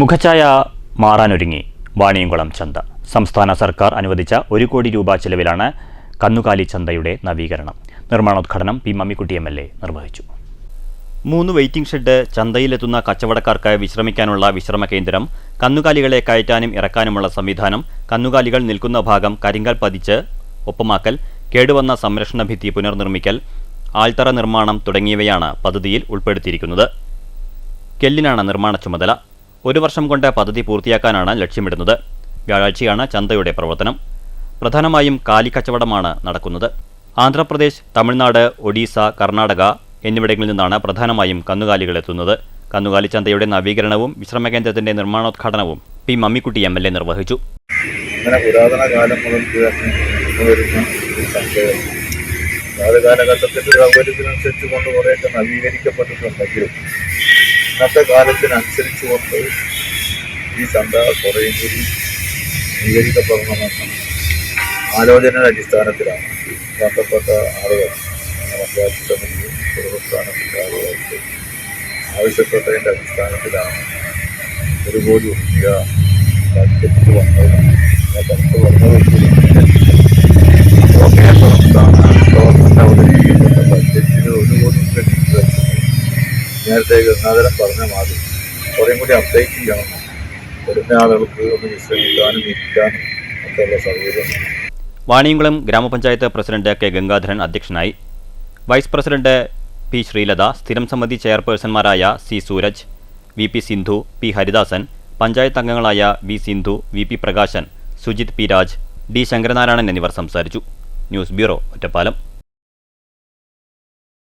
മുഖഛായ മാറാനൊരുങ്ങി വാണിയംകുളം ചന്ത. സംസ്ഥാന സർക്കാർ അനുവദിച്ച 1 കോടി രൂപ ചെലവിലാണ് കന്നുകാലി ചന്തയുടെ നവീകരണം. നിർമ്മാണോദ്ഘാടനം പി മമ്മിക്കുട്ടി MLA നിർവഹിച്ചു. 3 വെയിറ്റിംഗ് ഷെഡ്, ചന്തയിലെത്തുന്ന കച്ചവടക്കാർക്ക് വിശ്രമിക്കാനുള്ള വിശ്രമ കേന്ദ്രം, കന്നുകാലികളെ കയറ്റാനും ഇറക്കാനുമുള്ള സംവിധാനം, കന്നുകാലികൾ നിൽക്കുന്ന ഭാഗം കരിങ്കൽ പതിച്ച് ഒപ്പമാക്കൽ, കേടുവന്ന സംരക്ഷണ ഭിത്തി പുനർനിർമ്മിക്കൽ, ആൽത്തറ നിർമ്മാണം തുടങ്ങിയവയാണ് പദ്ധതിയിൽ ഉൾപ്പെടുത്തിയിരിക്കുന്നത്. കെല്ലിനാണ് നിർമ്മാണ ചുമതല. 1 വർഷം കൊണ്ട് പദ്ധതി പൂർത്തിയാക്കാനാണ് ലക്ഷ്യമിടുന്നത്. വ്യാഴാഴ്ചയാണ് ചന്തയുടെ പ്രവർത്തനം. പ്രധാനമായും കാലിക്കച്ചവടമാണ് നടക്കുന്നത്. ആന്ധ്രാപ്രദേശ്, തമിഴ്നാട്, ഒഡീസ, കർണാടക എന്നിവിടങ്ങളിൽ നിന്നാണ് പ്രധാനമായും കന്നുകാലികൾ എത്തുന്നത്. കന്നുകാലി ചന്തയുടെ നവീകരണവും വിശ്രമകേന്ദ്രത്തിന്റെ നിർമ്മാണോദ്ഘാടനവും പി മമ്മിക്കുട്ടി MLA നിർവഹിച്ചു. പുരാതന കാലം മുതൽ കാലഘട്ടത്തിന്റെ സൗകര്യത്തിനനുസരിച്ച് കൊണ്ട് കുറേയൊക്കെ നവീകരിക്കപ്പെട്ടിട്ടുണ്ടെങ്കിലും ഇന്നത്തെ കാലത്തിനനുസരിച്ച് കൊണ്ട് ഈ ചന്ത കുറേയും കൂടി നവീകരിക്കപ്പെടണമെന്ന ആലോചനയുടെ അടിസ്ഥാനത്തിലാണ് ബന്ധപ്പെട്ട ആളുകൾ പഞ്ചായത്ത് സമിതിയും കുടുംബസ്ഥാനത്തിൻ്റെ ആളുകൾക്ക് ആവശ്യപ്പെട്ടതിൻ്റെ അടിസ്ഥാനത്തിലാണ് 1 കോടി രൂപ ബഡ്ജറ്റ് വന്നത്. ബഡ്ജറ്റ് വന്നതെങ്കിലും കേരള സംസ്ഥാന ഗവൺമെൻറ് അവതരിപ്പിക്കപ്പെട്ട ബഡ്ജറ്റിൽ 1 കോടി രൂപ നീക്കി വെച്ചത് നേരത്തെ ഗംഗാധരൻ പറഞ്ഞ മാതിരി കുറേയും കൂടി അപ്ഡേറ്റ് ചെയ്യണം. വരുന്ന ആളുകൾക്ക് ഒന്ന് വിശ്രമിക്കാനും ഇരിക്കാനും ഒക്കെയുള്ള സൗകര്യം. വാണിയംകുളം ഗ്രാമപഞ്ചായത്ത് പ്രസിഡന്റ് കെ ഗംഗാധരൻ അധ്യക്ഷനായി. വൈസ് പ്രസിഡന്റ് പി ശ്രീലത, സ്ഥിരം സമിതി ചെയർപേഴ്സൺമാരായ C Sooraj, VP Sindhu, P Haridasan, panchayat അംഗങ്ങളായ V Sindhu, VP Prakashan, Sujith P Raj, D Sankaranarayanan എന്നിവർ സംസാരിച്ചു. News bureau, Ottapalam.